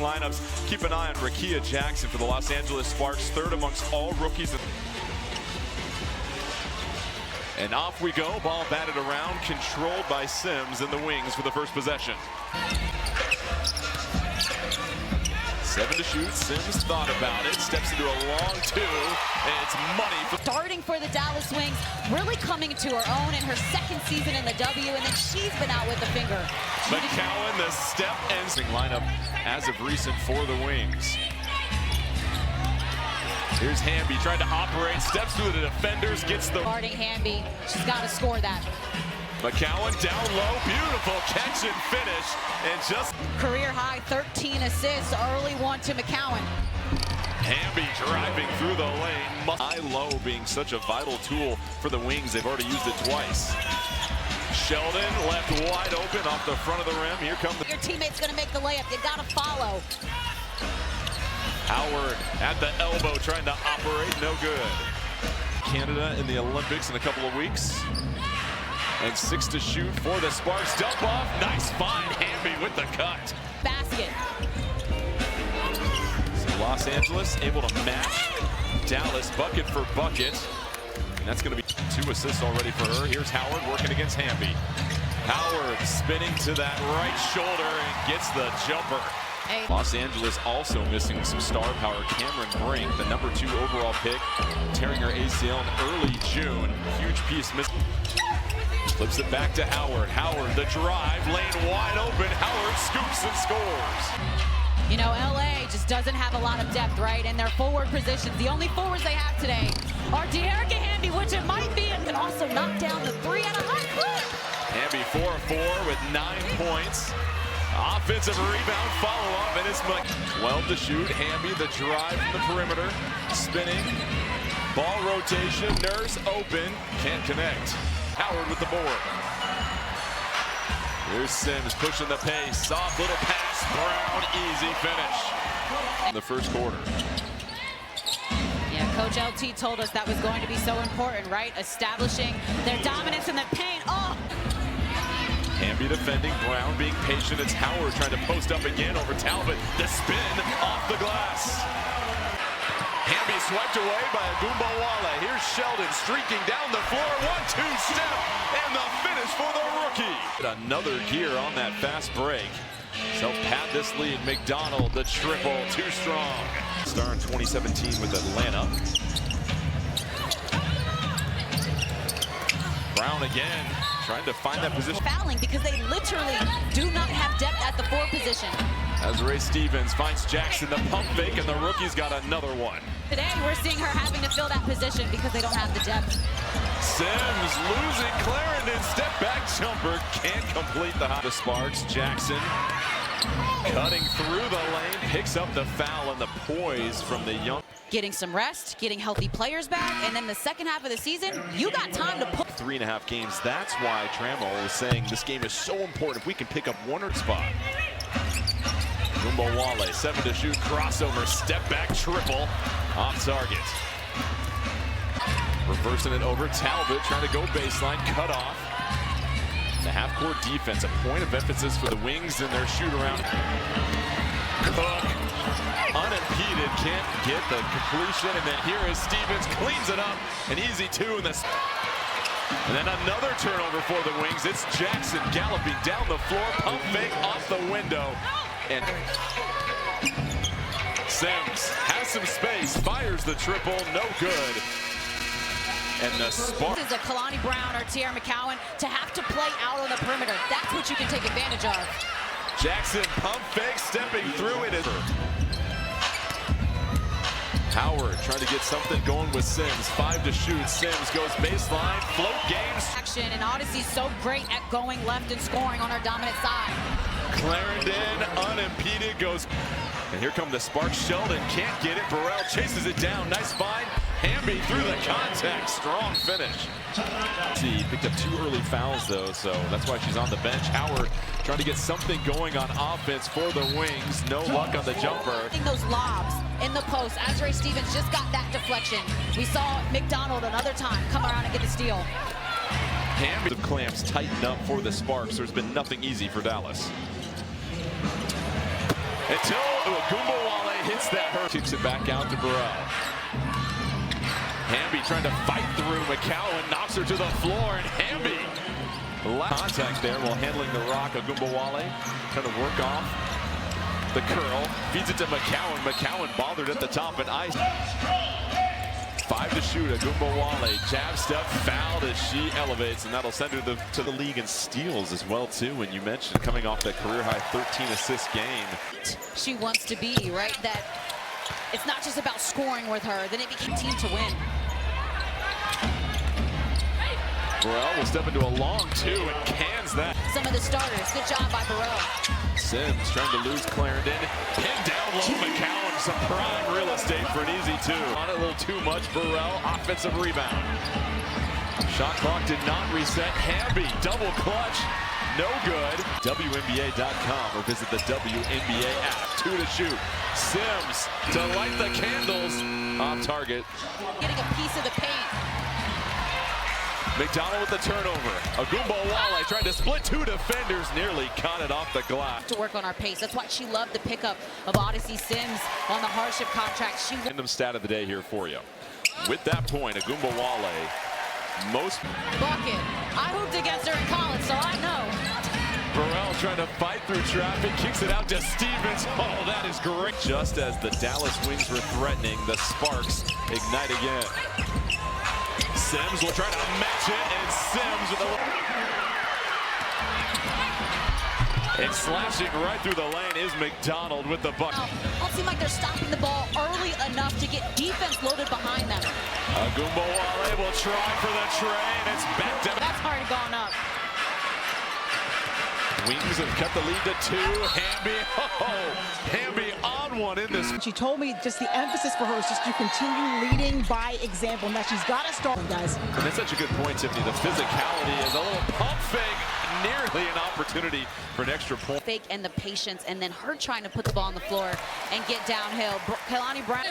lineups. Keep an eye on Rakia Jackson for the Los Angeles Sparks, third amongst all rookies. And off we go, ball batted around, controlled by Sims in the wings for the first possession. 7 to shoot, Sims thought about it, steps into a long 2, and it's money. Starting for the Dallas Wings, really coming to her own in her second season in the W, and then she's been out with the finger. McCowan, the step and lineup as of recent for the Wings. Here's Hamby trying to operate, steps through the defenders, gets the... Guarding Hamby, she's got to score that. McCowan down low, beautiful catch and finish, and just... Career high 13 assists, early one to McCowan. Hamby driving through the lane. High-low being such a vital tool for the Wings. They've already used it twice. Sheldon left wide open off the front of the rim. Here comes Your teammate's going to make the layup. You got to follow. Howard at the elbow trying to operate, no good. Canada in the Olympics in a couple of weeks. And 6 to shoot for the Sparks. Dump off, nice find, Hamby with the cut. Basket. So Los Angeles able to match Dallas bucket for bucket. And that's going to be 2 assists already for her. Here's Howard working against Hamby. Howard spinning to that right shoulder and gets the jumper. Los Angeles also missing some star power. Cameron Brink, the #2 overall pick, tearing her ACL in early June. Huge piece missing. Flips it back to Howard. Howard, the drive, lane wide open. Howard scoops and scores. You know, LA just doesn't have a lot of depth, right? In their forward positions. The only forwards they have today are De'Erica Hamby, which it might be, and can also knock down the 3 at a high clip. Hamby 4-4 with 9 points. Offensive rebound, follow-up, and it's 12 to shoot. Hamby, the drive from the perimeter, spinning. Ball rotation, Nurse open, can't connect. Howard with the board. Here's Sims pushing the pace, soft little pass, Brown, easy finish. In the first quarter. Yeah, Coach LT told us that was going to be so important, right? Establishing their dominance in the paint. Oh! Hamby defending, Brown being patient. It's Howard trying to post up again over Talbot. The spin off the glass. Hamby swiped away by wnba. Here's Sheldon streaking down the floor. 1-2 step and the finish for the rookie. Another gear on that fast break. Self-pad this lead. McDonald, the triple, too strong. Star in 2017 with Atlanta. Brown again, trying to find that position. Fouling because they literally do not have depth at the 4 position. As Ray Stevens finds Jackson, the pump fake, and the rookie's got another one. Today, we're seeing her having to fill that position because they don't have the depth. Sims losing Clarendon, step back jumper, can't complete the Sparks. Jackson cutting through the lane, picks up the foul and the poise from the young. Getting some rest, getting healthy players back, and then the second half of the season, you got time to put 3.5 games. That's why Trammell is saying this game is so important if we can pick up one spot. wnba, 7 to shoot, crossover, step back, triple, off target. Reversing it over, Talbot trying to go baseline, cut off. The half-court defense, a point of emphasis for the Wings in their shoot-around. Cook, unimpeded, can't get the completion, and then here is Stevens, cleans it up, an easy 2 in this. And then another turnover for the Wings. It's Jackson galloping down the floor, pump fake off the window. And Sims has some space, fires the triple, no good. And the Sparks. This is a Kalani Brown or Tierra McCowan to have to play out on the perimeter. That's what you can take advantage of. Jackson pump fake, stepping through it. Howard trying to get something going with Sims. 5 to shoot. Sims goes baseline, float games. Action, and Odyssey's so great at going left and scoring on her dominant side. Clarendon unimpeded goes. And here come the Sparks. Sheldon can't get it. Burrell chases it down. Nice find. Hamby through the contact. Strong finish. She picked up 2 early fouls, though, so that's why she's on the bench. Howard trying to get something going on offense for the Wings. No luck on the jumper. Those lobs in the post. As Ray Stevens just got that deflection. We saw McDonald another time come around and get the steal. Hamby. The clamps tightened up for the Sparks. There's been nothing easy for Dallas. Until Agumbawale hits that. Kicks it back out to Burrell. Hamby trying to fight through. McCowan knocks her to the floor, and Hamby contact there while handling the rock. Agumbawale trying to work off the curl. Feeds it to McCowan. McCowan bothered at the top and ice. 5 to shoot. Agumbawale jab step fouled as she elevates, and that'll send her to the league in steals as well too. And you mentioned coming off that career high 13 assist game. She wants to be right. That it's not just about scoring with her. Then it became team to win. Burrell will step into a long two and cans that. Some of the starters. Good job by Burrell. Sims trying to lose Clarendon. Pinned down low. McCowan, some prime real estate for an easy two. On it a little too much. Burrell, offensive rebound. Shot clock did not reset. Hamby, double clutch. No good. wnba.com or visit the WNBA app. 2 to shoot. Sims to light the candles. Off target. Getting a piece of the paint. McDonald with the turnover. Agumbawale trying to split 2 defenders, nearly caught it off the glass. To work on our pace. That's why she loved the pickup of Odyssey Sims on the hardship contract. She random stat of the day here for you. With that point, Agumbawale, most bucket. I hooped against her in college, so I know. Burrell trying to fight through traffic, kicks it out to Stevens. Oh, that is great. Just as the Dallas Wings were threatening, the Sparks ignite again. Sims will try to match it, and Sims with a... And slashing right through the lane is McDonald with the bucket. Don't seem like they're stopping the ball early enough to get defense loaded behind them. Agumbawale will try for the tray, and it's back to... That's already gone up. Wings have cut the lead to 2. Hamby, Hamby on one in this. She told me just the emphasis for her is just to continue leading by example, and that she's got to start, guys. And that's such a good point, Tiffany. The physicality is a little pump fake, nearly an opportunity for an extra point. Fake and the patience, and then her trying to put the ball on the floor and get downhill. Kalani Brown.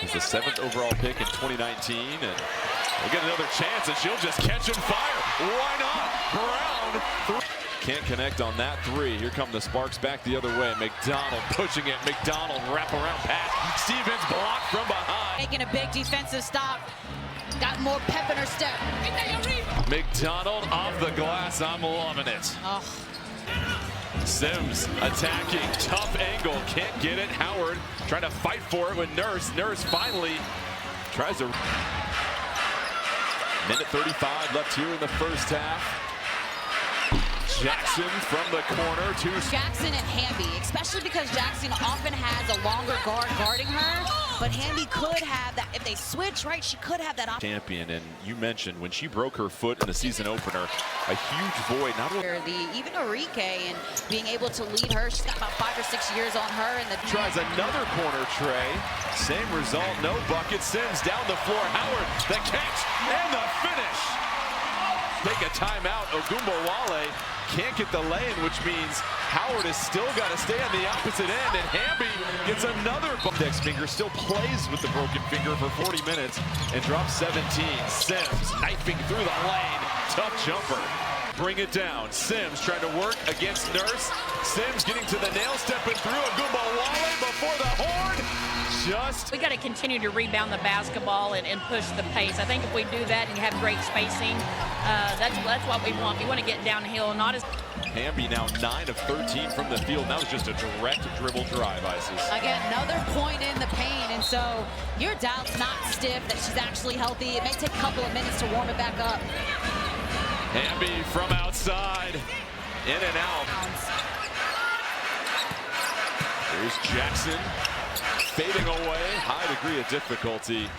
He's the 7th overall pick in 2019, and we'll get another chance, and she'll just catch and fire. Why not? Brown. Can't connect on that 3. Here come the Sparks back the other way. McDonald pushing it. McDonald wraparound pass. Stevens blocked from behind. Making a big defensive stop. Got more pep in her step. McDonald off the glass. I'm loving it. Oh. Sims attacking. Tough angle. Can't get it. Howard trying to fight for it with Nurse. Nurse finally tries to... Minute 35 left here in the first half. Jackson from the corner to Jackson and Hamby, especially because Jackson often has a longer guard guarding her, but Hamby could have that if they switch, right? She could have that option. Champion, and you mentioned when she broke her foot in the season opener, a huge void. Not only even Enrique and being able to lead her, she's got about 5 or 6 years on her. And tries another corner tray, same result, no bucket. Sims down the floor. Howard the catch and the finish. Take a timeout. Agumbawale can't get the lay-in, which means Howard has still got to stay on the opposite end, and Hamby gets another index finger, still plays with the broken finger for 40 minutes and drops 17. Sims knifing through the lane, tough jumper. Bring it down. Sims trying to work against Nurse. Sims getting to the nail, stepping through. Agumbawale before the horn. We got to continue to rebound the basketball and push the pace. I think if we do that and have great spacing, that's what we want. We want to get downhill, not as... Hamby now 9 of 13 from the field. That was just a direct dribble drive, Isis. Again, another point in the paint, and so your doubt's not stiff, that she's actually healthy. It may take a couple of minutes to warm it back up. Hamby from outside, in and out. Here's Jackson. Fading away, high degree of difficulty.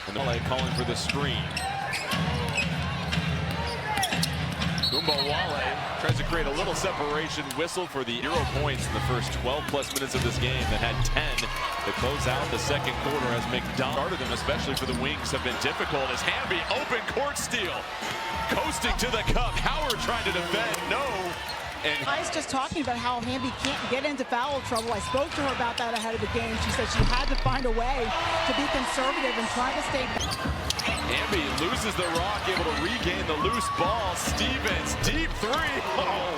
And LA calling for the screen. Agumbawale tries to create a little separation. Whistle for the 0 points in the first 12+ minutes of this game that had 10 to close out the second quarter as McDonald started them, especially for the Wings, have been difficult as Hamby open court steal. Coasting to the cup. Howard trying to defend. No. And I was just talking about how Hamby can't get into foul trouble. I spoke to her about that ahead of the game. She said she had to find a way to be conservative and try to stay. Hamby loses the rock, able to regain the loose ball. Stevens, deep 3. Oh,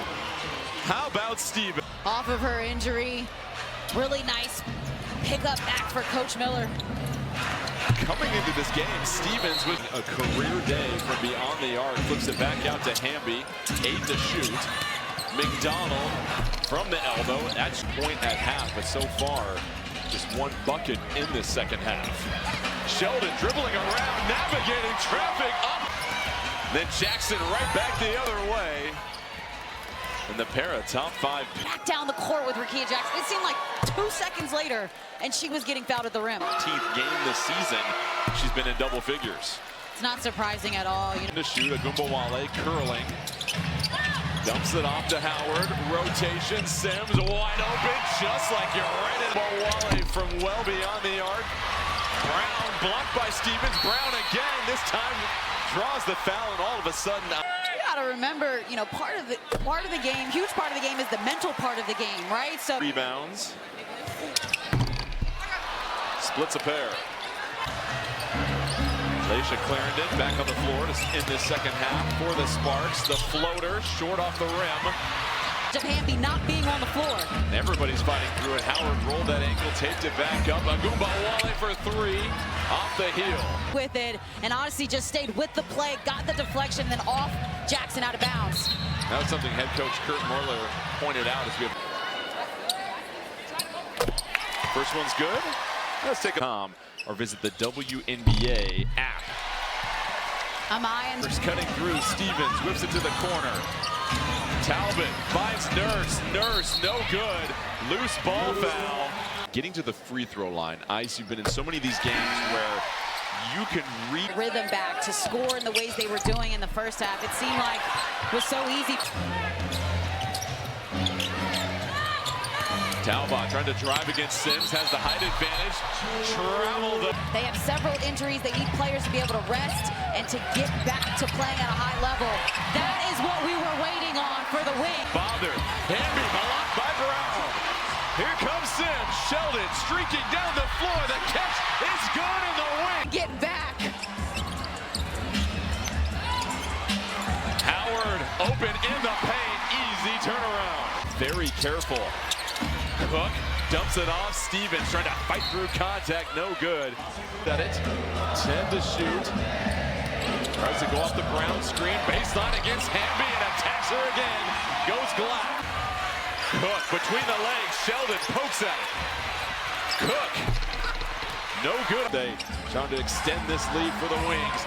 how about Stevens? Off of her injury, really nice pickup back for Coach Miller. Coming into this game, Stevens with a career day from beyond the arc. Flips it back out to Hamby. 8 to shoot. McDonald from the elbow. That's point at half, but so far, just one bucket in this second half. Sheldon dribbling around, navigating traffic up. Then Jackson right back the other way. And the pair of top 5. Back down the court with Rickea Jackson. It seemed like 2 seconds later, and she was getting fouled at the rim. 15th game this season, she's been in double figures. It's not surprising at all. To shoot, wnba curling. Dumps it off to Howard. Rotation, Sims wide open, just like you're right in. wnba from well beyond the arc. Brown blocked by Stevens. Brown again, this time draws the foul, and all of a sudden. You gotta remember, you know, part of the game, huge part of the game is the mental part of the game, right? So Rebounds. Splits a pair. Laisha Clarendon back on the floor in this second half for the Sparks. The floater short off the rim. Hamby not being on the floor. And everybody's fighting through it. Howard rolled that ankle, taped it back up. wnba for 3 off the heel. With it, and honestly just stayed with the play, got the deflection, then off Jackson out of bounds. That was something head coach Kurt Morler pointed out as we have. First one's good. Let's take a or visit the WNBA app. First cutting through, Stevens whips it to the corner. Talbot finds Nurse, no good. Loose ball foul. Getting to the free throw line. Ice, you've been in so many of these games where you can read rhythm back to score in the ways they were doing in the first half. It seemed like it was so easy. Talbot trying to drive against Sims, has the height advantage. They have several injuries. They need players to be able to rest and to get back to playing at a high level. That is what we were waiting on for the win. Bothered. Hamby blocked by Brown. Here comes Sims. Sheldon streaking down the floor. The catch is good in the wing. Get back. Howard open in the paint. Easy turnaround. Very careful. Cook dumps it off. Stevens trying to fight through contact. No good. Got it. 10 to shoot. Tries to go off the Brown screen. Baseline against Hamby and attacks her again. Goes Glack. Cook between the legs. Sheldon pokes at it. Cook. No good. They trying to extend this lead for the Wings.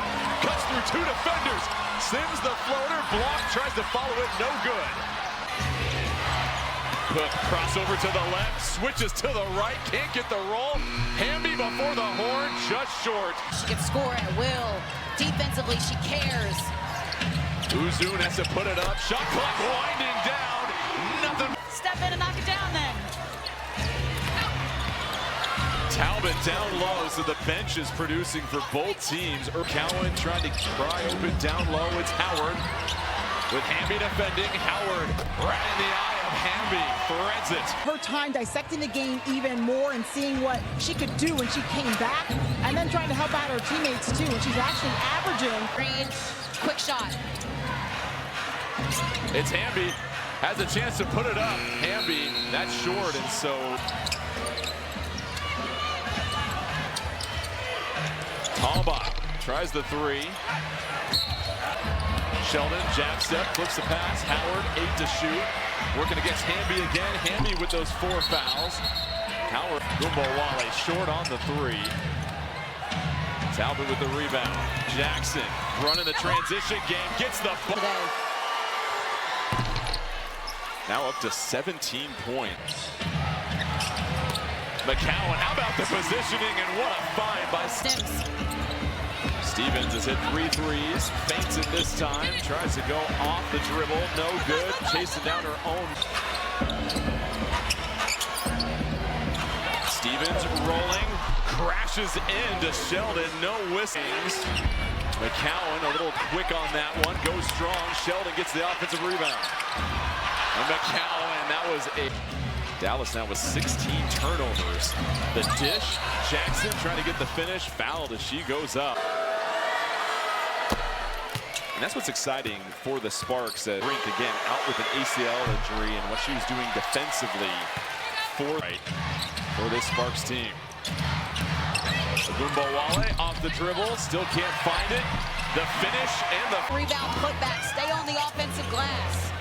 Cuts through 2 defenders. Sims the floater. Block. Tries to follow it. No good. Cook crossover to the left, switches to the right, can't get the roll. Hamby before the horn, just short. She can score at will. Defensively, she cares. Uzun has to put it up. Shot clock winding down. Nothing. Step in and knock it down then. Talbot down low, so the bench is producing for both teams. Cowan trying to pry open down low. It's Howard with Hamby defending. Howard right in the eye of Hamby, threads it. Her time dissecting the game even more and seeing what she could do when she came back, and then trying to help out her teammates too, and she's actually averaging. Green, quick shot. It's Hamby, has a chance to put it up. Hamby, that's short, and so Talbot tries the 3. Sheldon, jab step, flips the pass. Howard, 8 to shoot. Working against Hamby again. Hamby with those 4 fouls. Howard, wnba short on the 3. Talbot with the rebound. Jackson running the transition game. Gets the ball. Now up to 17 points. McCowan, how about the positioning, and what a find by Sims. Stevens has hit 3 threes, feints it this time, tries to go off the dribble, no good, chasing down her own. Stevens rolling, crashes into Sheldon, no whistles. McCowan a little quick on that one, goes strong. Sheldon gets the offensive rebound. And McCowan, that was a... Dallas now with 16 turnovers. The dish, Jackson trying to get the finish, fouled as she goes up. And that's what's exciting for the Sparks. Brink again out with an ACL injury, and what she was doing defensively for. for this Sparks team. wnba off the dribble, still can't find it. The finish and the Rebound, putback, stay on the offensive glass.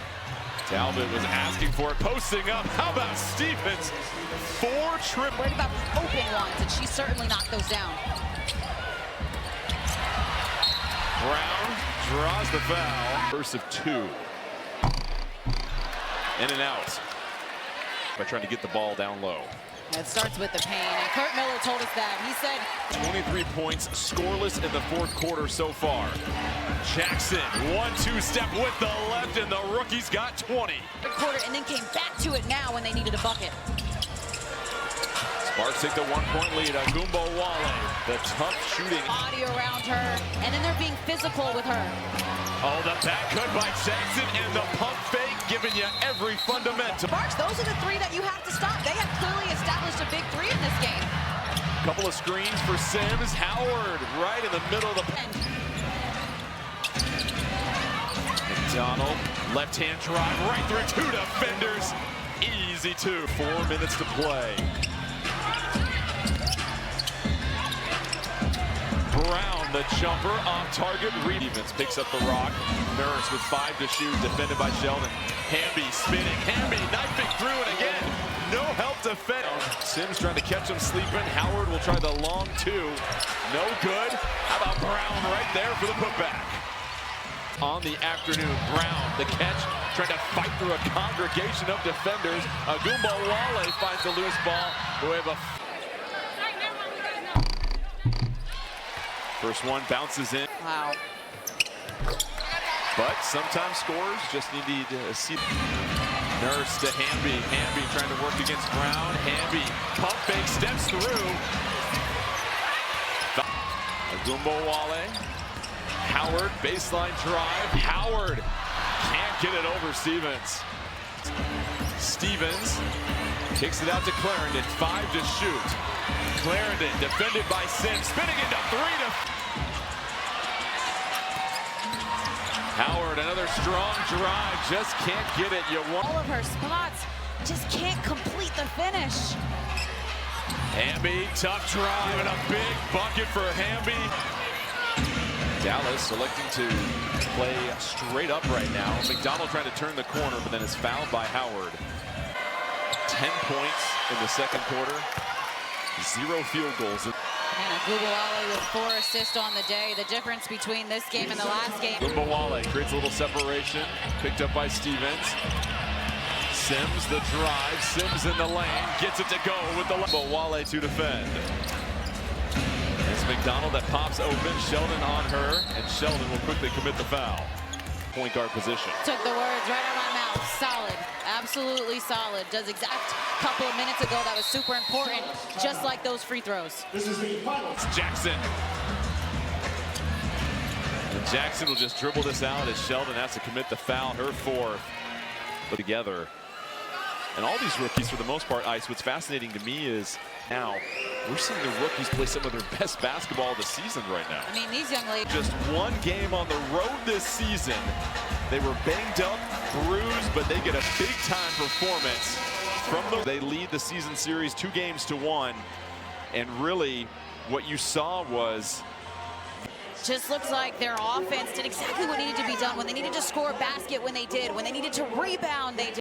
Talbot was asking for it, posting up. How about Stevens? 4 triple. Worried about open ones, and she certainly knocked those down. Brown draws the foul. First of 2. In and out. By trying to get the ball down low. It starts with the pain, and Kurt Miller told us that. He said 23 points, scoreless in the 4th quarter so far. Jackson, 1-2 step with the left, and the rookie's got 20. the quarter and then came back to it now when they needed a bucket. Sparks take the 1-point lead. wnba, the tough shooting. Body around her, and then they're being physical with her. Oh, the back cut by Jackson, and the pump fake giving you every fundamental. Sparks, those are the 3 that you have to stop. They have clearly established a big 3 in this game. Couple of screens for Sims. Howard right in the middle of the McDonald, left-hand drive right through 2 defenders. Easy 2. 4 minutes to play. Brown, the jumper, off target. Stevens picks up the rock. Nurse with 5 to shoot, defended by Sheldon. Hamby spinning. Hamby knifing through, and again, no help to defend. Sims trying to catch him sleeping. Howard will try the long 2. No good. How about Brown right there for the putback? On the afternoon, Brown, the catch, trying to fight through a congregation of defenders. wnba finds the loose ball. We have a first one bounces in. Wow. But sometimes scores just need to see. Nurse to Hamby. Hamby trying to work against Brown. Hamby pump fake, steps through. wnba. Howard, baseline drive. Howard can't get it over Stevens. Stevens kicks it out to Clarendon. 5 to shoot. Clarendon defended by Sims, spinning into 3 to. Howard, another strong drive, just can't get it. You want All of her spots, just can't complete the finish. Hamby, tough drive, and a big bucket for Hamby. Dallas selecting to play straight up right now. McDonald trying to turn the corner, but then is fouled by Howard. 10 points in the 2nd quarter. 0 field goals. And wnba with 4 assists on the day. The difference between this game and the last game. wnba creates a little separation. Picked up by Stevens. Sims the drive. Sims in the lane. Gets it to go with the wnba to defend. It's McDonald that pops open. Sheldon on her. And Sheldon will quickly commit the foul. Point guard position. Took the words right out of my mouth. Solid. Absolutely solid. Does exact couple of minutes ago that was super important, just like those free throws. It's Jackson. And Jackson will just dribble this out as Sheldon has to commit the foul, her 4th. But together. And all these rookies, for the most part, Ice, what's fascinating to me is now we're seeing the rookies play some of their best basketball of the season right now. I mean, these young ladies. Just 1 game on the road this season. They were banged up, bruised, but they get a big-time performance from the. They lead the season series 2 games to 1. And really, what you saw was. Just looks like their offense did exactly what needed to be done. When they needed to score a basket, when they did. When they needed to rebound, they did.